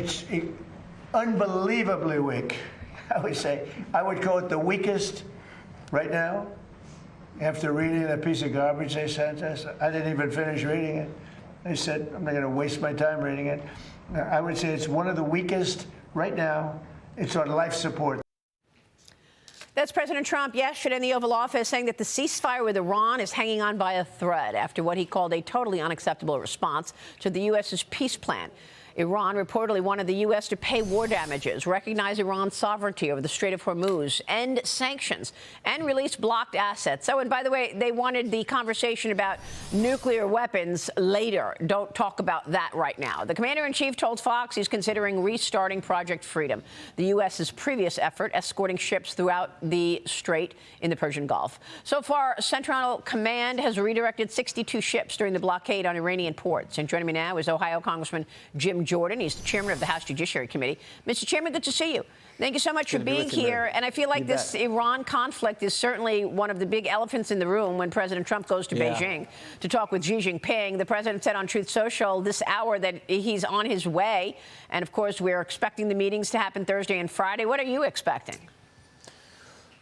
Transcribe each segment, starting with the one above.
it's unbelievably weak. I would say, I would call it the weakest right now. After reading that piece of garbage they sent us, I didn't even finish reading it. They said, I'm not going to waste my time reading it. I would say it's one of the weakest right now. It's on life support. That's President Trump yesterday in the Oval Office saying that the ceasefire with Iran is hanging on by a thread after what he called a totally unacceptable response to the U.S.'s peace plan. Iran reportedly wanted the U.S. to pay war damages, recognize Iran's sovereignty over the Strait of Hormuz, end sanctions, and release blocked assets. Oh, and by the way, they wanted the conversation about nuclear weapons later. Don't talk about that right now. The commander-in-chief told Fox he's considering restarting Project Freedom, the U.S.'s previous effort escorting ships throughout the strait in the Persian Gulf. So far, Central Command has redirected 62 ships during the blockade on Iranian ports. And joining me now is Ohio Congressman Jim Jordan. He's the chairman of the House Judiciary Committee. Mr. Chairman, good to see you. Thank you so much for being here. And I feel like this Iran conflict is certainly one of the big elephants in the room when President Trump goes to Beijing to talk with Xi Jinping. The president said on Truth Social this hour that he's on his way. And, of course, we're expecting the meetings to happen Thursday and Friday. What are you expecting?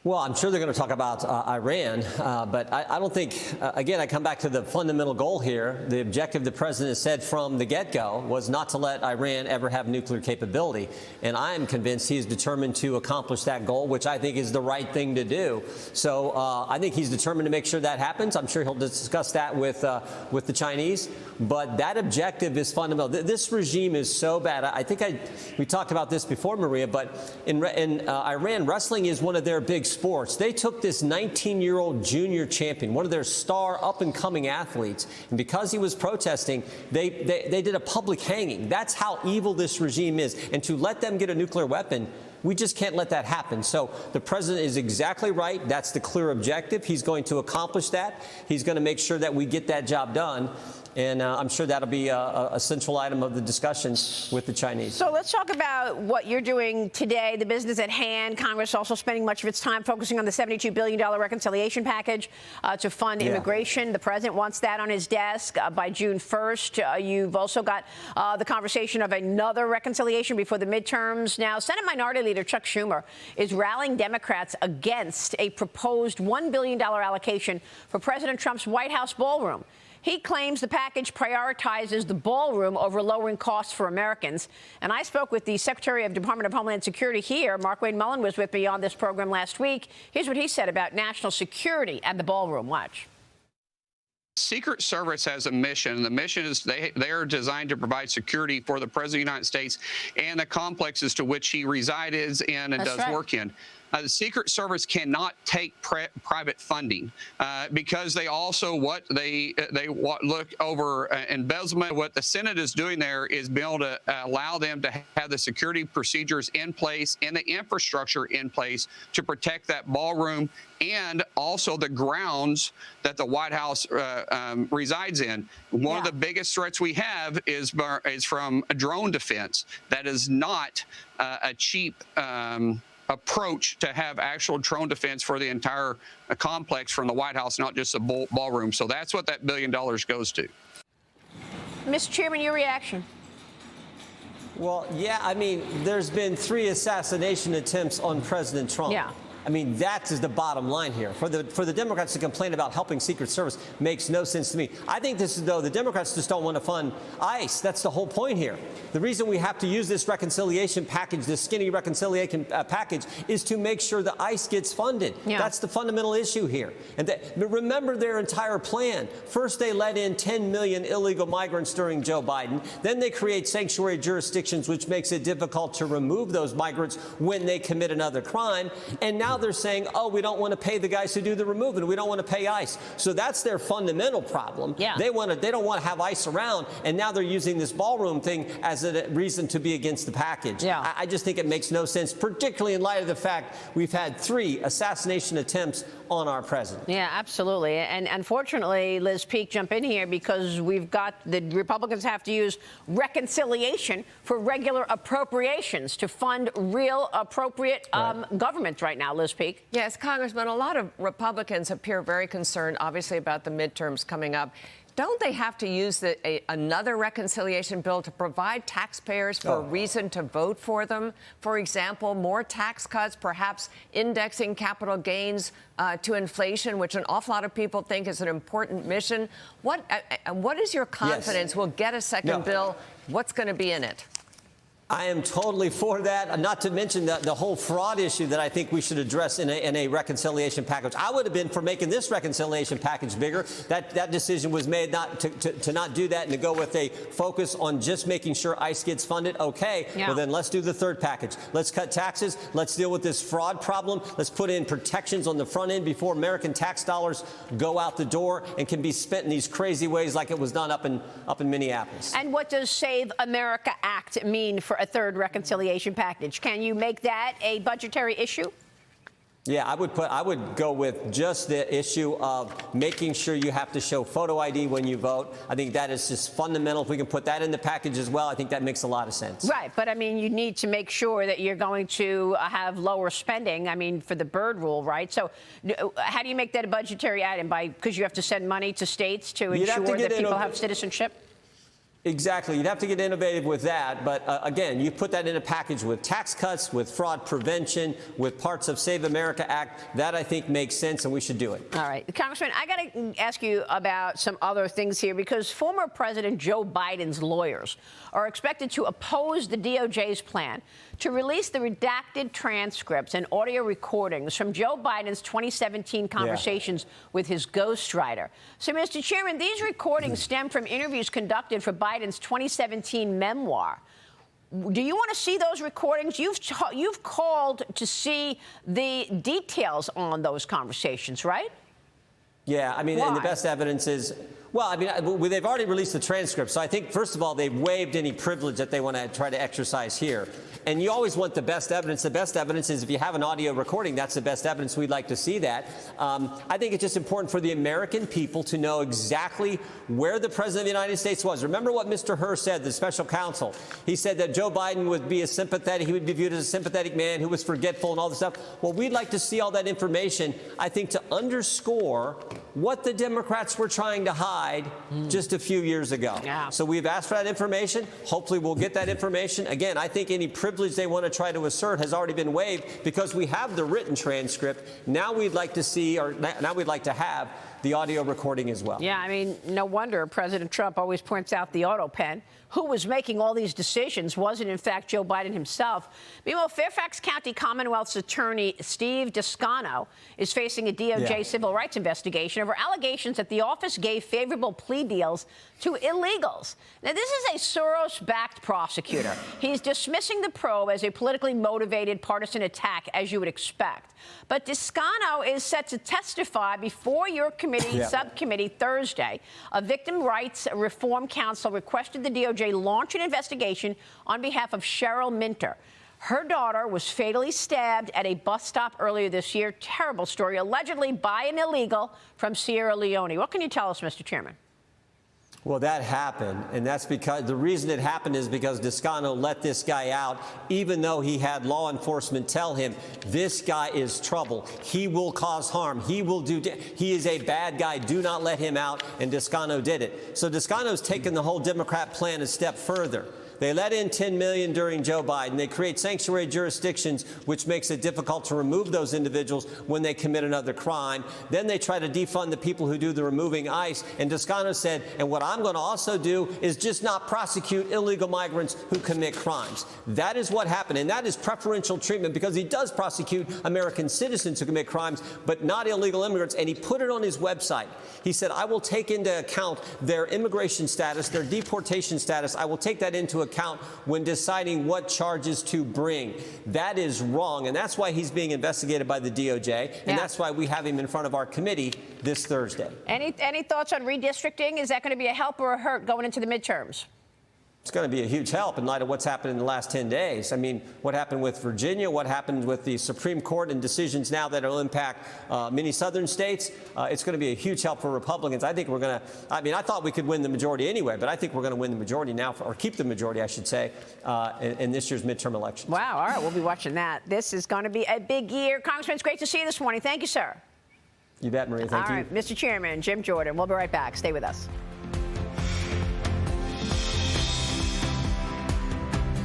Well, I'm sure they're going to talk about Iran, but I don't think, again, I come back to the fundamental goal here. The objective the president said from the get-go was not to let Iran ever have nuclear capability. And I am convinced he is determined to accomplish that goal, which I think is the right thing to do. So I think he's determined to make sure that happens. I'm sure he'll discuss that with the Chinese. But that objective is fundamental. This regime is so bad. I think we talked about this before, Maria, but in Iran, wrestling is one of their big sports. They took this 19-year-old junior champion, one of their star up-and-coming athletes, and because he was protesting, they did a public hanging. That's how evil this regime is. And to let them get a nuclear weapon, we just can't let that happen. So the president is exactly right. That's the clear objective. He's going to accomplish that. He's going to make sure that we get that job done. And I'm sure that'll be a central item of the discussions with the Chinese. So let's talk about what you're doing today, the business at hand. Congress also spending much of its time focusing on the $72 billion reconciliation package to fund immigration. The president wants that on his desk by June 1st. You've also got the conversation of another reconciliation before the midterms. Now, Senate Minority Leader Chuck Schumer is rallying Democrats against a proposed $1 billion allocation for President Trump's White House ballroom. He claims the package prioritizes the ballroom over lowering costs for Americans. And I spoke with the Secretary of Department of Homeland Security here. Mark-Wade Mullen was with me on this program last week. Here's what he said about national security and the ballroom. Watch. Secret Service has a mission, and the mission is they are designed to provide security for the President of the United States and the complexes to which he resides in and does work in. The Secret Service cannot take private funding because they also look over embezzlement. What the Senate is doing there is being able to allow them to have the security procedures in place and the infrastructure in place to protect that ballroom and also the grounds that the White House resides in. One of the biggest threats we have is from a drone defense. That is not a cheap approach to have actual drone defense for the entire complex from the White House, not just the ballroom. So that's what that $1 billion goes to. Mr. Chairman, your reaction? Well, yeah, I mean, there's been 3 assassination attempts on President Trump. Yeah. I mean, that is the bottom line here. For the Democrats to complain about helping Secret Service makes no sense to me. I think this is, though, the Democrats just don't want to fund ICE. That's the whole point here. The reason we have to use this reconciliation package, this skinny reconciliation package, is to make sure that ICE gets funded. Yeah. That's the fundamental issue here. And remember their entire plan. First, they let in 10 million illegal migrants during Joe Biden. Then they create sanctuary jurisdictions, which makes it difficult to remove those migrants when they commit another crime. And now they're saying, oh, we don't want to pay the guys who do the removing. We don't want to pay ICE. So that's their fundamental problem. Yeah. They don't want to have ICE around. And now they're using this ballroom thing as a reason to be against the package. Yeah. I just think it makes no sense, particularly in light of the fact we've had 3 assassination attempts on our president. Yeah, absolutely. And unfortunately, Liz Peek, jump in here because we've got the Republicans have to use reconciliation for regular appropriations to fund real appropriate government right now. Liz Peek. Yes, Congressman, a lot of Republicans appear very concerned, obviously, about the midterms coming up. Don't they have to use another reconciliation bill to provide taxpayers for a reason to vote for them? For example, more tax cuts, perhaps indexing capital gains to inflation, which an awful lot of people think is an important mission. What is your confidence we'll get a second bill? What's going to be in it? I am totally for that, not to mention the whole fraud issue that I think we should address in a reconciliation package. I would have been for making this reconciliation package bigger. That decision was made not to not do that and to go with a focus on just making sure ICE gets funded. Okay, well then let's do the third package. Let's cut taxes. Let's deal with this fraud problem. Let's put in protections on the front end before American tax dollars go out the door and can be spent in these crazy ways like it was done up in Minneapolis. And what does Save America Act mean for a third reconciliation package? Can you make that a budgetary issue? Yeah, I would go with just the issue of making sure you have to show photo ID when you vote. I think that is just fundamental. If we can put that in the package as well, I think that makes a lot of sense. Right, but I mean, you need to make sure that you're going to have lower spending. I mean, for the Byrd rule, right? So, how do you make that a budgetary item? Because you have to send money to states to ensure that people have citizenship? Exactly. You'd have to get innovative with that. But again, you put that in a package with tax cuts, with fraud prevention, with parts of Save America Act. That, I think, makes sense, and we should do it. All right. Congressman, I got to ask you about some other things here, because former President Joe Biden's lawyers are expected to oppose the DOJ's plan to release the redacted transcripts and audio recordings from Joe Biden's 2017 conversations with his ghostwriter. So, Mr. Chairman, these recordings stem from interviews conducted for Biden's 2017 memoir. Do you want to see those recordings? You've called to see the details on those conversations, right? Yeah, I mean, and the best evidence is, well, I mean, they've already released the transcript. So I think, first of all, they've waived any privilege that they want to try to exercise here. And you always want the best evidence. The best evidence is if you have an audio recording, that's the best evidence. We'd like to see that. I think it's just important for the American people to know exactly where the President of the United States was. Remember what Mr. Hur said, the special counsel. He said that Joe Biden would be he would be viewed as a sympathetic man who was forgetful and all this stuff. Well, we'd like to see all that information, I think, to underscore what the Democrats were trying to hide just a few years ago. So we've asked for that information. Hopefully we'll get that information. Again, I think any privilege they want to try to assert has already been waived because we have the written transcript. Now we'd like to see, or now we'd like to have the audio recording as well. Yeah, I mean, no wonder President Trump always points out the auto pen. Who was making all these decisions wasn't, in fact, Joe Biden himself. Meanwhile, Fairfax County Commonwealth's attorney Steve Descano is facing a DOJ civil rights investigation over allegations that the office gave favorable plea deals to illegals. Now, this is a Soros-backed prosecutor. He's dismissing the probe as a politically motivated partisan attack, as you would expect. But Descano is set to testify before your committee subcommittee Thursday. A victim rights reform council requested the DOJ launch an investigation on behalf of Cheryl Minter. Her daughter was fatally stabbed at a bus stop earlier this year. Terrible story, allegedly by an illegal from Sierra Leone. What can you tell us, Mr. Chairman? Well, that happened, and that's because the reason it happened is because Descano let this guy out, even though he had law enforcement tell him, this guy is trouble. He will cause harm. He is a bad guy. Do not let him out. And Descano did it. So Descano's taken the whole Democrat plan a step further. They let in 10 million during Joe Biden. They create sanctuary jurisdictions, which makes it difficult to remove those individuals when they commit another crime. Then they try to defund the people who do the removing ICE. And Descano said, and what I'm going to also do is just not prosecute illegal migrants who commit crimes. That is what happened. And that is preferential treatment because he does prosecute American citizens who commit crimes, but not illegal immigrants. And he put it on his website. He said, I will take into account their immigration status, their deportation status. I will take that into account when deciding what charges to bring. That is wrong, and that's why he's being investigated by the DOJ, and that's why we have him in front of our committee this Thursday. Any thoughts on redistricting? Is that going to be a help or a hurt going into the midterms? It's going to be a huge help in light of what's happened in the last 10 days. I mean, what happened with Virginia, what happened with the Supreme Court and decisions now that will impact many southern states. It's going to be a huge help for Republicans. I think we're going to, I thought we could win the majority anyway, but I think we're going to win the majority now, or keep the majority, I should say, in this year's midterm elections. Wow. All right. We'll be watching that. This is going to be a big year. Congressman, it's great to see you this morning. Thank you, sir. You bet, Maria. Thank you. All right, Mr. Chairman, Jim Jordan. We'll be right back. Stay with us.